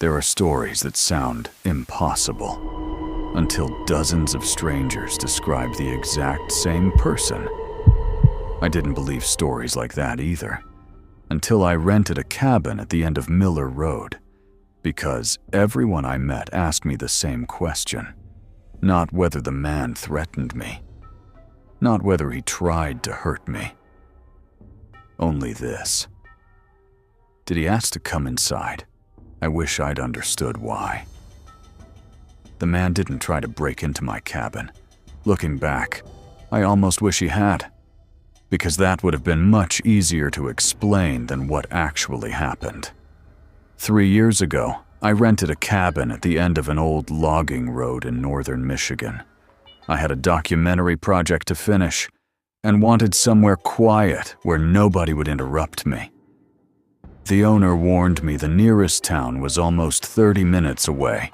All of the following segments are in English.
There are stories that sound impossible until dozens of strangers describe the exact same person. I didn't believe stories like that either, until I rented a cabin at the end of Miller Road, because everyone I met asked me the same question. Not whether the man threatened me, not whether he tried to hurt me. Only this. Did he ask to come inside? I wish I'd understood why. The man didn't try to break into my cabin. Looking back, I almost wish he had, because that would have been much easier to explain than what actually happened. 3 years ago, I rented a cabin at the end of an old logging road in northern Michigan. I had a documentary project to finish and wanted somewhere quiet where nobody would interrupt me. The owner warned me the nearest town was almost 30 minutes away.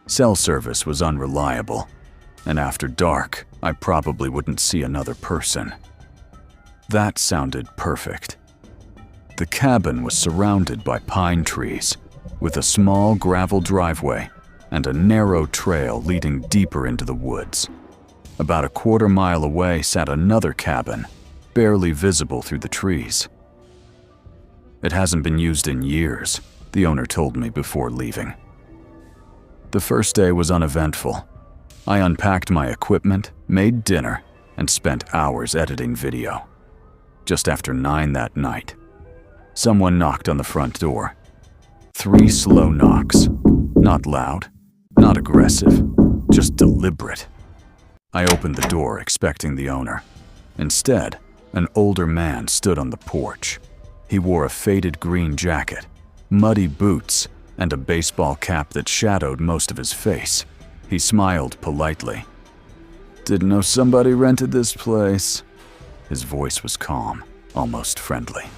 Cell service was unreliable, and after dark, I probably wouldn't see another person. That sounded perfect. The cabin was surrounded by pine trees, with a small gravel driveway and a narrow trail leading deeper into the woods. About a quarter mile away sat another cabin, barely visible through the trees. It hasn't been used in years, the owner told me before leaving. The first day was uneventful. I unpacked my equipment, made dinner, and spent hours editing video. Just after 9 that night, someone knocked on the front door. 3 slow knocks. Not loud, not aggressive, just deliberate. I opened the door expecting the owner. Instead, an older man stood on the porch. He wore a faded green jacket, muddy boots, and a baseball cap that shadowed most of his face. He smiled politely. "Didn't know somebody rented this place." His voice was calm, almost friendly.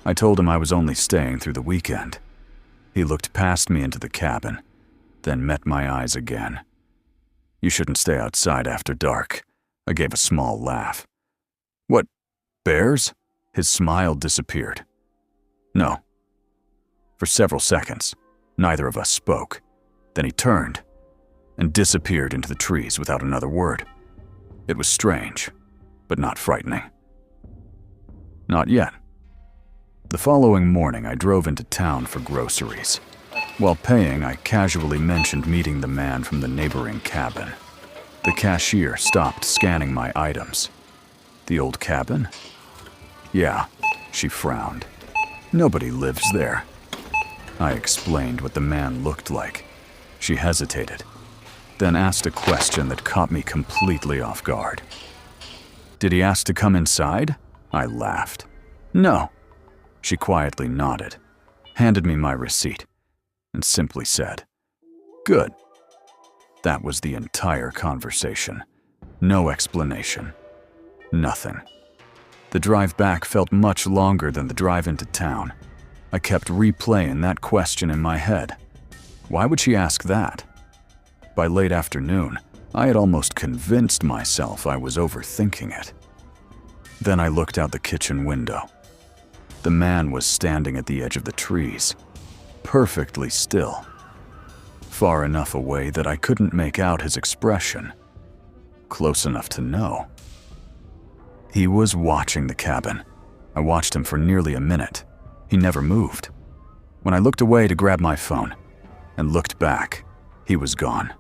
I told him I was only staying through the weekend. He looked past me into the cabin, then met my eyes again. "You shouldn't stay outside after dark." I gave a small laugh. "What, bears?" His smile disappeared. "No." For several seconds, neither of us spoke. Then he turned and disappeared into the trees without another word. It was strange, but not frightening. Not yet. The following morning, I drove into town for groceries. While paying, I casually mentioned meeting the man from the neighboring cabin. The cashier stopped scanning my items. "The old cabin?" "Yeah," she frowned. "Nobody lives there." I explained what the man looked like. She hesitated, then asked a question that caught me completely off guard. "Did he ask to come inside?" I laughed. "No." She quietly nodded, handed me my receipt, and simply said, "Good." That was the entire conversation. No explanation. Nothing. The drive back felt much longer than the drive into town. I kept replaying that question in my head. Why would she ask that? By late afternoon, I had almost convinced myself I was overthinking it. Then I looked out the kitchen window. The man was standing at the edge of the trees, perfectly still, far enough away that I couldn't make out his expression, close enough to know. He was watching the cabin. I watched him for nearly a minute. He never moved. When I looked away to grab my phone and looked back, he was gone.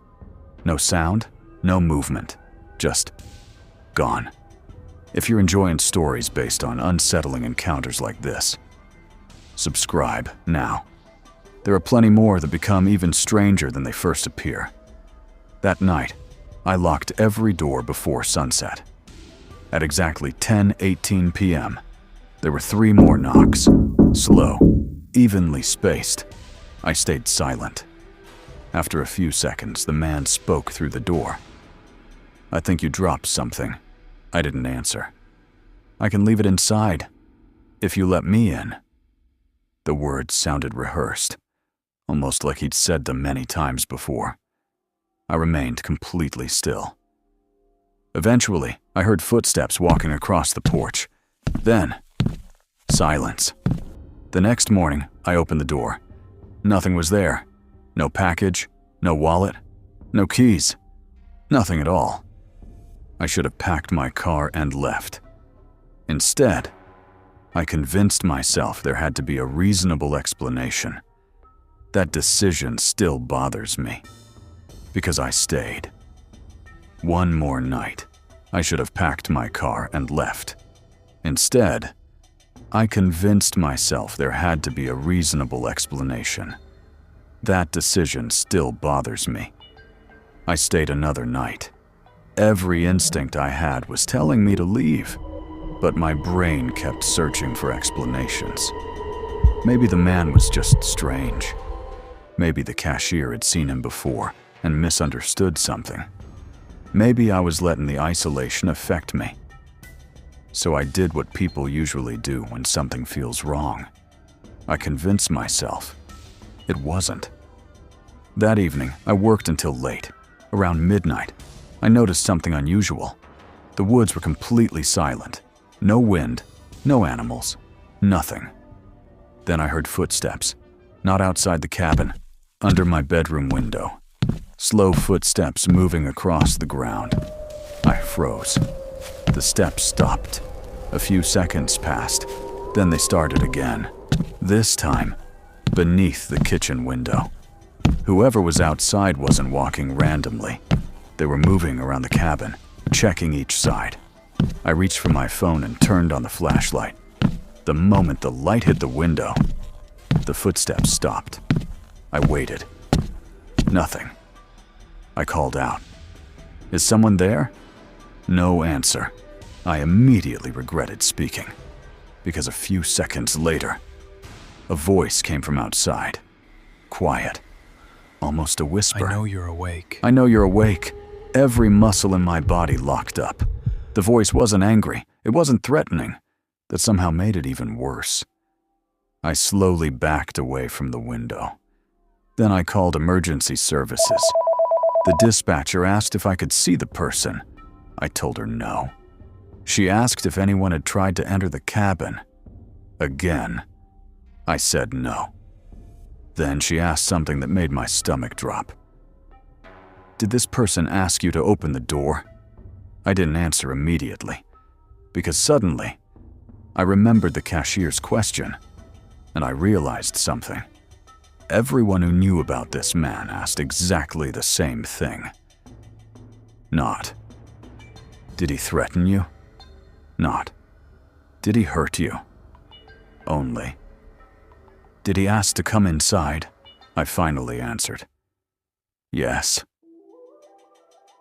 No sound, no movement, just gone. If you're enjoying stories based on unsettling encounters like this, subscribe now. There are plenty more that become even stranger than they first appear. That night, I locked every door before sunset. At exactly 10:18 p.m., there were 3 more knocks, slow, evenly spaced. I stayed silent. After a few seconds, the man spoke through the door. "I think you dropped something." I didn't answer. "I can leave it inside, if you let me in." The words sounded rehearsed, almost like he'd said them many times before. I remained completely still. Eventually, I heard footsteps walking across the porch. Then, silence. The next morning, I opened the door. Nothing was there, No package, no wallet, no keys, nothing at all. I should have packed my car and left. Instead, I convinced myself there had to be a reasonable explanation. That decision still bothers me, because I stayed. One more night, I should have packed my car and left. Instead, I convinced myself there had to be a reasonable explanation. That decision still bothers me. I stayed another night. Every instinct I had was telling me to leave, but my brain kept searching for explanations. Maybe the man was just strange. Maybe the cashier had seen him before and misunderstood something. Maybe I was letting the isolation affect me. So I did what people usually do when something feels wrong. I convinced myself it wasn't. That evening, I worked until late. Around midnight, I noticed something unusual. The woods were completely silent. No wind, no animals, nothing. Then I heard footsteps, not outside the cabin, under my bedroom window. Slow footsteps moving across the ground. I froze. The steps stopped. A few seconds passed. Then they started again. This time, beneath the kitchen window. Whoever was outside wasn't walking randomly. They were moving around the cabin, checking each side. I reached for my phone and turned on the flashlight. The moment the light hit the window, the footsteps stopped. I waited. Nothing. I called out. "Is someone there?" No answer. I immediately regretted speaking, because a few seconds later, a voice came from outside. Quiet. Almost a whisper. "I know you're awake." I know you're awake. Every muscle in my body locked up. The voice wasn't angry. It wasn't threatening. That somehow made it even worse. I slowly backed away from the window. Then I called emergency services. The dispatcher asked if I could see the person. I told her no. She asked if anyone had tried to enter the cabin. Again, I said no. Then she asked something that made my stomach drop. "Did this person ask you to open the door?" I didn't answer immediately, because suddenly, I remembered the cashier's question, and I realized something. Everyone who knew about this man asked exactly the same thing. Not, "Did he threaten you?" Not, "Did he hurt you?" Only, "Did he ask to come inside?" I finally answered. "Yes."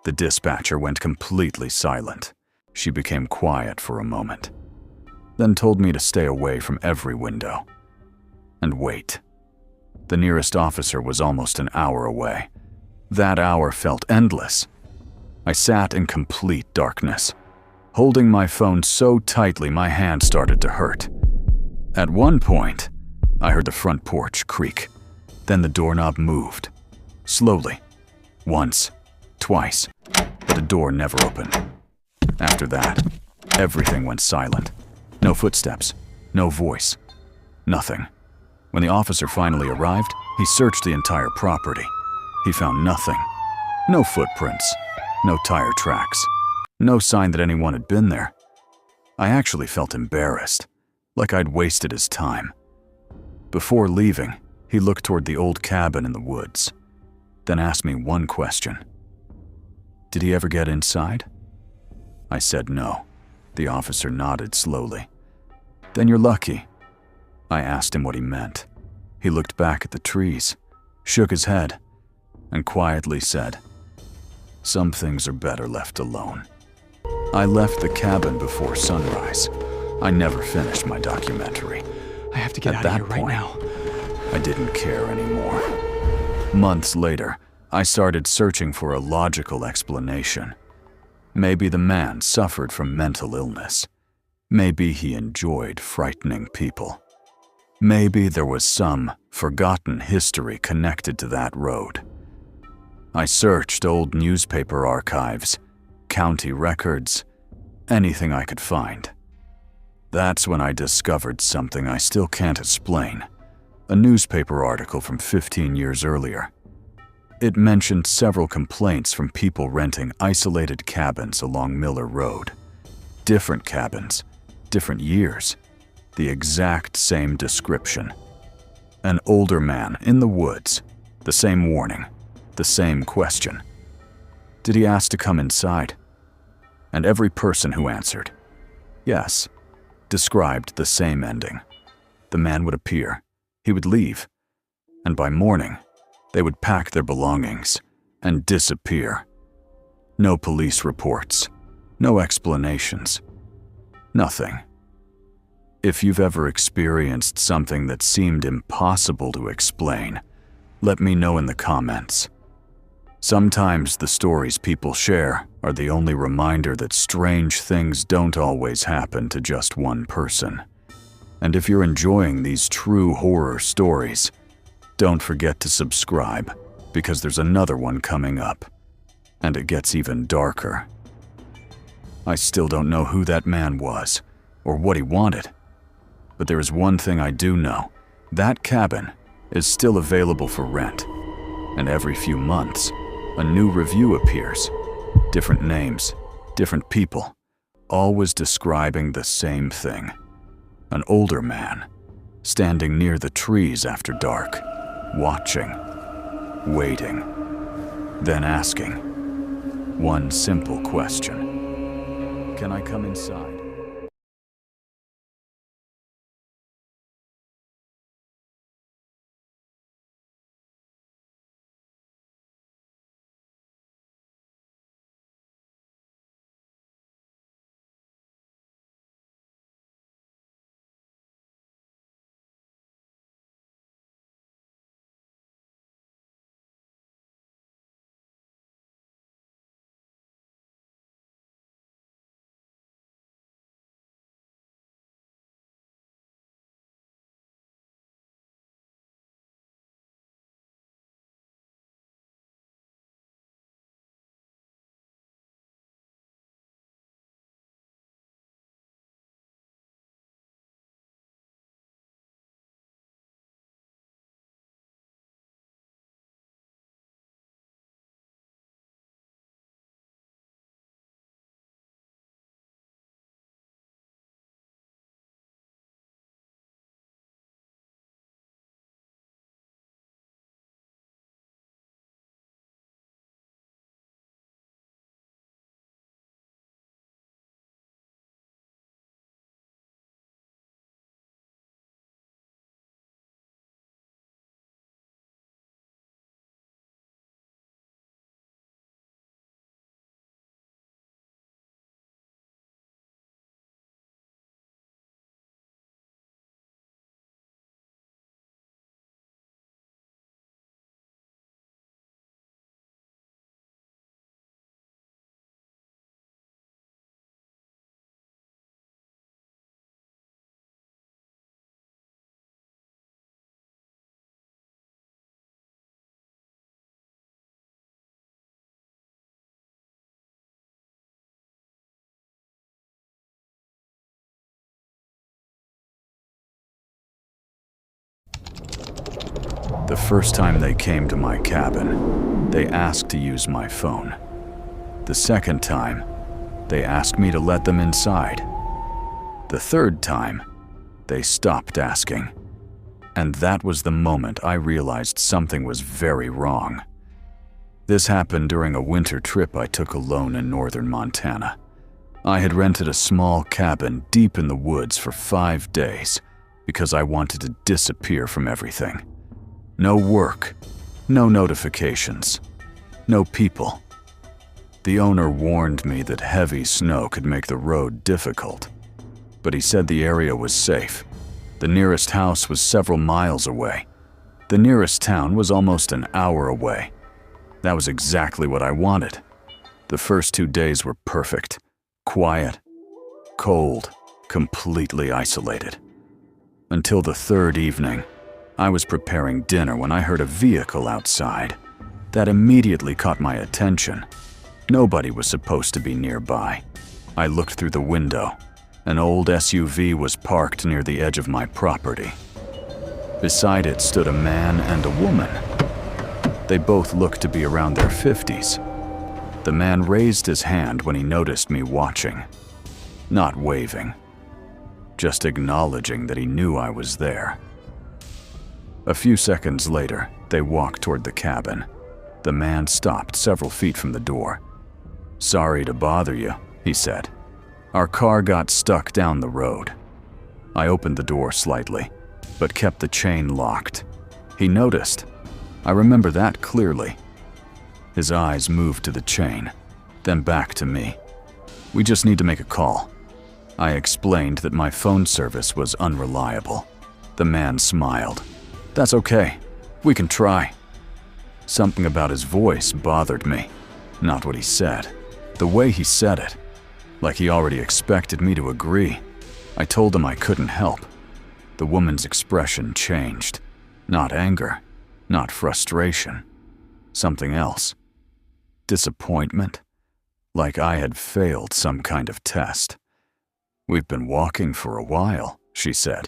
The dispatcher went completely silent. She became quiet for a moment, then told me to stay away from every window and wait. The nearest officer was almost an hour away. That hour felt endless. I sat in complete darkness, holding my phone so tightly my hand started to hurt. At one point, I heard the front porch creak. Then the doorknob moved. Slowly. Once. Twice. But the door never opened. After that, everything went silent. No footsteps. No voice. Nothing. When the officer finally arrived, he searched the entire property. He found nothing. No footprints. No tire tracks. No sign that anyone had been there. I actually felt embarrassed, like I'd wasted his time. Before leaving, he looked toward the old cabin in the woods, then asked me one question. "Did he ever get inside?" I said no. The officer nodded slowly. "Then you're lucky." I asked him what he meant. He looked back at the trees, shook his head, and quietly said, "Some things are better left alone." I left the cabin before sunrise. I never finished my documentary. I have to get out of here right now. I didn't care anymore. Months later, I started searching for a logical explanation. Maybe the man suffered from mental illness. Maybe he enjoyed frightening people. Maybe there was some forgotten history connected to that road. I searched old newspaper archives, county records, anything I could find. That's when I discovered something I still can't explain. A newspaper article from 15 years earlier. It mentioned several complaints from people renting isolated cabins along Miller Road. Different cabins, different years, the exact same description. An older man in the woods, the same warning, the same question. Did he ask to come inside? And every person who answered, yes, described the same ending. The man would appear, he would leave, and by morning, they would pack their belongings and disappear. No police reports, no explanations, nothing. If you've ever experienced something that seemed impossible to explain, let me know in the comments. Sometimes the stories people share are the only reminder that strange things don't always happen to just one person. And if you're enjoying these true horror stories, don't forget to subscribe, because there's another one coming up, and it gets even darker. I still don't know who that man was, or what he wanted, but there is one thing I do know. That cabin is still available for rent, and every few months, a new review appears. Different names, different people, always describing the same thing. An older man, standing near the trees after dark, watching, waiting, then asking one simple question. Can I come inside? The first time they came to my cabin, they asked to use my phone. The second time, they asked me to let them inside. The third time, they stopped asking. And that was the moment I realized something was very wrong. This happened during a winter trip I took alone in northern Montana. I had rented a small cabin deep in the woods for 5 days because I wanted to disappear from everything. No work, no notifications, no people. The owner warned me that heavy snow could make the road difficult, but he said the area was safe. The nearest house was several miles away. The nearest town was almost an hour away. That was exactly what I wanted. The first 2 days were perfect. Quiet, cold, completely isolated. Until the third evening, I was preparing dinner when I heard a vehicle outside. That immediately caught my attention. Nobody was supposed to be nearby. I looked through the window. An old SUV was parked near the edge of my property. Beside it stood a man and a woman. They both looked to be around their 50s. The man raised his hand when he noticed me watching. Not waving, just acknowledging that he knew I was there. A few seconds later, they walked toward the cabin. The man stopped several feet from the door. "Sorry to bother you," he said. "Our car got stuck down the road." I opened the door slightly, but kept the chain locked. He noticed. I remember that clearly. His eyes moved to the chain, then back to me. "We just need to make a call." I explained that my phone service was unreliable. The man smiled. "That's okay. We can try." Something about his voice bothered me. Not what he said. The way he said it. Like he already expected me to agree. I told him I couldn't help. The woman's expression changed. Not anger. Not frustration. Something else. Disappointment. Like I had failed some kind of test. "We've been walking for a while," she said.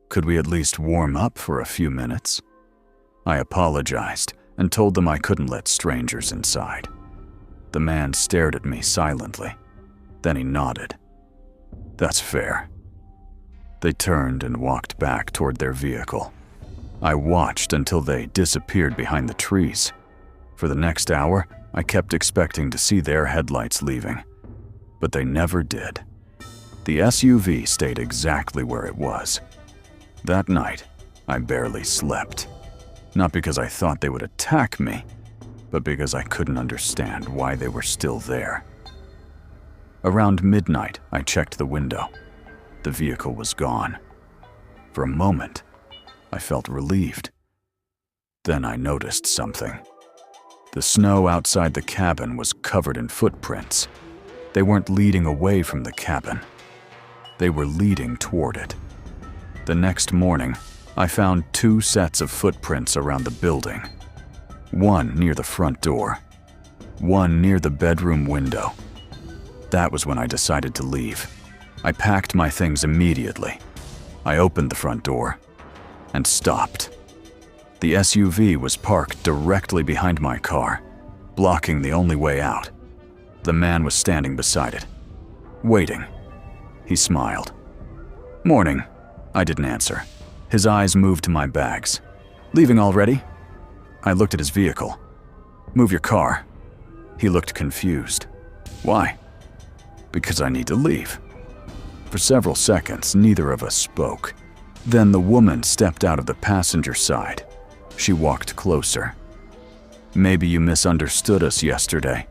"Could we at least warm up for a few minutes?" I apologized and told them I couldn't let strangers inside. The man stared at me silently. Then he nodded. "That's fair." They turned and walked back toward their vehicle. I watched until they disappeared behind the trees. For the next hour, I kept expecting to see their headlights leaving, but they never did. The SUV stayed exactly where it was. That night, I barely slept. Not because I thought they would attack me, but because I couldn't understand why they were still there. Around midnight, I checked the window. The vehicle was gone. For a moment, I felt relieved. Then I noticed something. The snow outside the cabin was covered in footprints. They weren't leading away from the cabin. They were leading toward it. The next morning, I found 2 sets of footprints around the building. One near the front door. One near the bedroom window. That was when I decided to leave. I packed my things immediately. I opened the front door and stopped. The SUV was parked directly behind my car, blocking the only way out. The man was standing beside it, waiting. He smiled. "Morning." I didn't answer. His eyes moved to my bags. "Leaving already?" I looked at his vehicle. "Move your car." He looked confused. "Why?" "Because I need to leave." For several seconds, neither of us spoke. Then the woman stepped out of the passenger side. She walked closer. "Maybe you misunderstood us yesterday."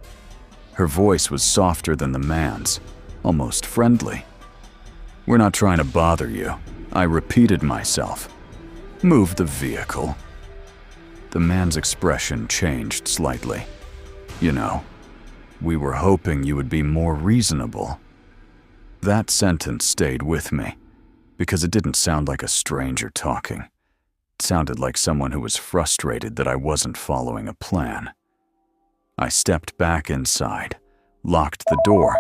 Her voice was softer than the man's, almost friendly. "We're not trying to bother you," I repeated myself. "Move the vehicle." The man's expression changed slightly. "You know, we were hoping you would be more reasonable." That sentence stayed with me, because it didn't sound like a stranger talking. It sounded like someone who was frustrated that I wasn't following a plan. I stepped back inside, locked the door,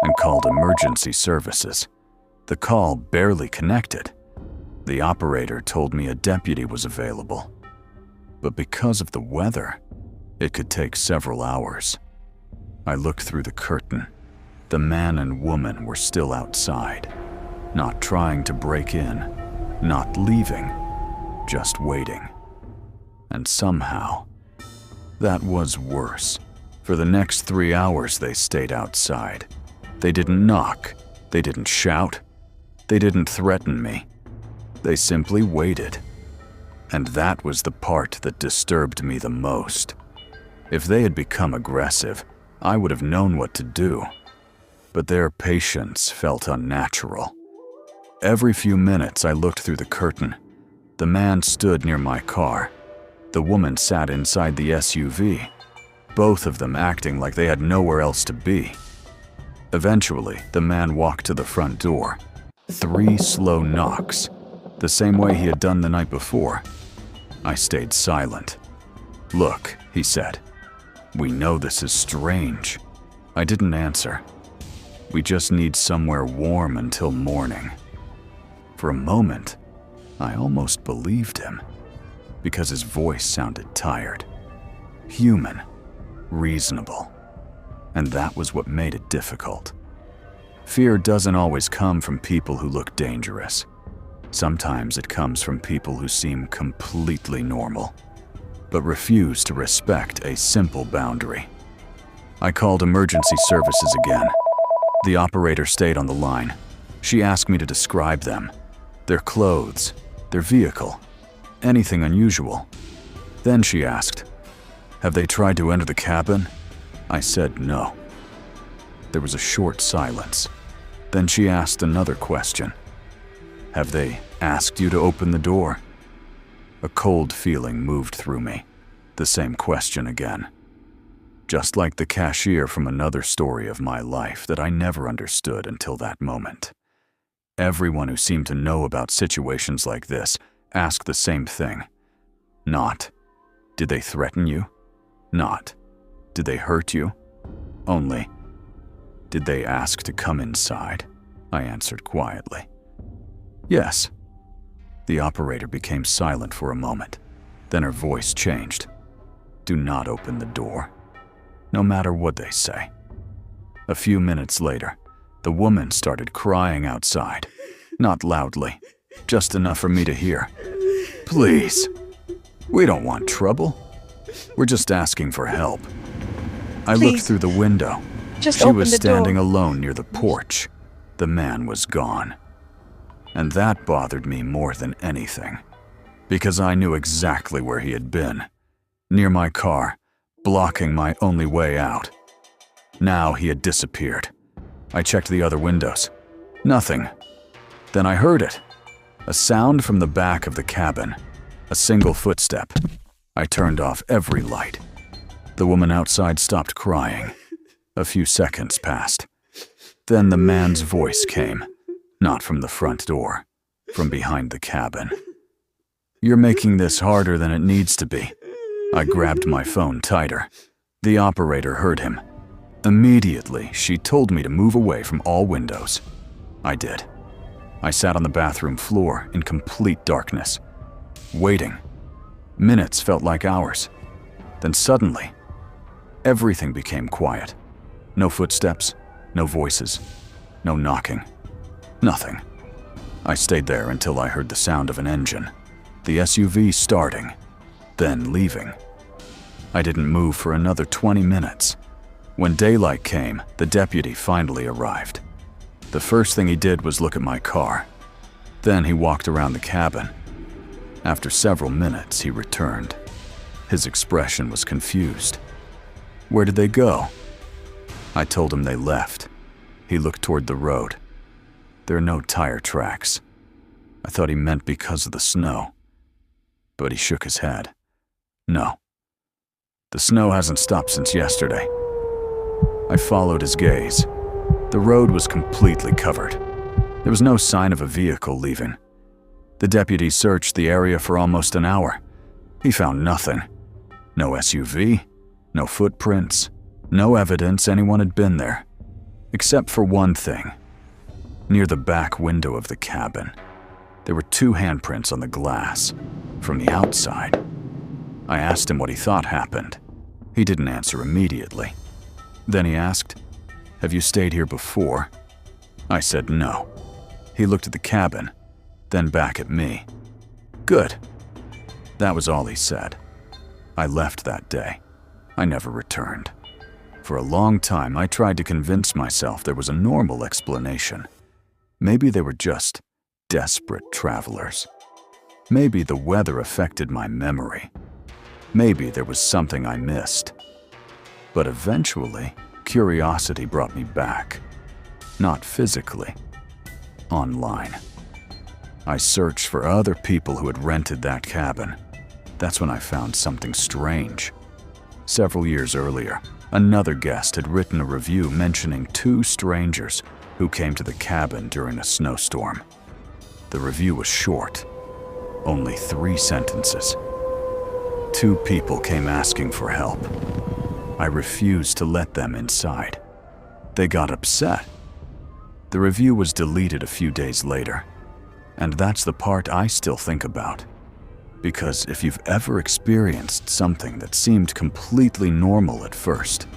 and called emergency services. The call barely connected. The operator told me a deputy was available. But because of the weather, it could take several hours. I looked through the curtain. The man and woman were still outside, not trying to break in, not leaving, just waiting. And somehow, that was worse. For the next 3 hours they stayed outside. They didn't knock, they didn't shout, they didn't threaten me. They simply waited. And that was the part that disturbed me the most. If they had become aggressive, I would have known what to do. But their patience felt unnatural. Every few minutes I looked through the curtain. The man stood near my car. The woman sat inside the SUV, both of them acting like they had nowhere else to be. Eventually, the man walked to the front door. 3 slow knocks, the same way he had done the night before. I stayed silent. "Look," he said. "We know this is strange." I didn't answer. "We just need somewhere warm until morning." For a moment, I almost believed him, because his voice sounded tired. human, reasonable. And that was what made it difficult. Fear doesn't always come from people who look dangerous. Sometimes it comes from people who seem completely normal, but refuse to respect a simple boundary. I called emergency services again. The operator stayed on the line. She asked me to describe them, their clothes, their vehicle, anything unusual. Then she asked, "Have they tried to enter the cabin?" I said no. There was a short silence. Then she asked another question. "Have they asked you to open the door?" A cold feeling moved through me. The same question again. Just like the cashier from another story of my life that I never understood until that moment. Everyone who seemed to know about situations like this asked the same thing. Not, did they threaten you? Not, did they hurt you? Only, did they ask to come inside? I answered quietly. Yes. The operator became silent for a moment. Then her voice changed. Do not open the door, no matter what they say. A few minutes later, the woman started crying outside. Not loudly, just enough for me to hear. Please, we don't want trouble. We're just asking for help. I looked through the window. She was standing alone near the porch. The man was gone. And that bothered me more than anything, because I knew exactly where he had been. Near my car, blocking my only way out. Now he had disappeared. I checked the other windows. Nothing. Then I heard it. A sound from the back of the cabin. A single footstep. I turned off every light. The woman outside stopped crying. A few seconds passed. Then the man's voice came, not from the front door, from behind the cabin. You're making this harder than it needs to be. I grabbed my phone tighter. The operator heard him. Immediately, she told me to move away from all windows. I did. I sat on the bathroom floor in complete darkness, waiting. Minutes felt like hours. Then suddenly, everything became quiet. No footsteps, no voices, no knocking, nothing. I stayed there until I heard the sound of an engine, the SUV starting, then leaving. I didn't move for another 20 minutes. When daylight came, the deputy finally arrived. The first thing he did was look at my car. Then he walked around the cabin. After several minutes, he returned. His expression was confused. Where did they go? I told him they left. He looked toward the road. There are no tire tracks. I thought he meant because of the snow. But he shook his head. No. The snow hasn't stopped since yesterday. I followed his gaze. The road was completely covered. There was no sign of a vehicle leaving. The deputy searched the area for almost an hour. He found nothing. No SUV, no footprints, no evidence anyone had been there. Except for one thing. Near the back window of the cabin, there were 2 handprints on the glass, from the outside. I asked him what he thought happened. He didn't answer immediately. Then he asked, "Have you stayed here before?" I said no. He looked at the cabin, then back at me. Good. That was all he said. I left that day. I never returned. For a long time, I tried to convince myself there was a normal explanation. Maybe they were just desperate travelers. Maybe the weather affected my memory. Maybe there was something I missed. But eventually, curiosity brought me back. Not physically. Online. I searched for other people who had rented that cabin. That's when I found something strange. Several years earlier, another guest had written a review mentioning 2 strangers who came to the cabin during a snowstorm. The review was short, only 3 sentences. 2 people came asking for help. I refused to let them inside. They got upset. The review was deleted a few days later, and that's the part I still think about. Because if you've ever experienced something that seemed completely normal at first,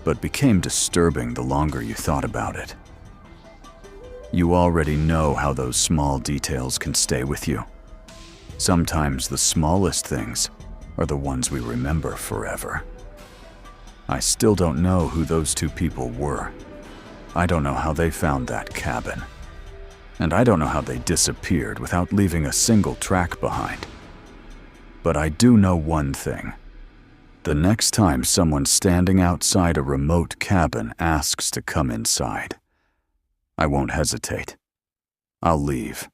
but became disturbing the longer you thought about it, you already know how those small details can stay with you. Sometimes the smallest things are the ones we remember forever. I still don't know who those two people were. I don't know how they found that cabin. And I don't know how they disappeared without leaving a single track behind. But I do know one thing. The next time someone standing outside a remote cabin asks to come inside, I won't hesitate. I'll leave.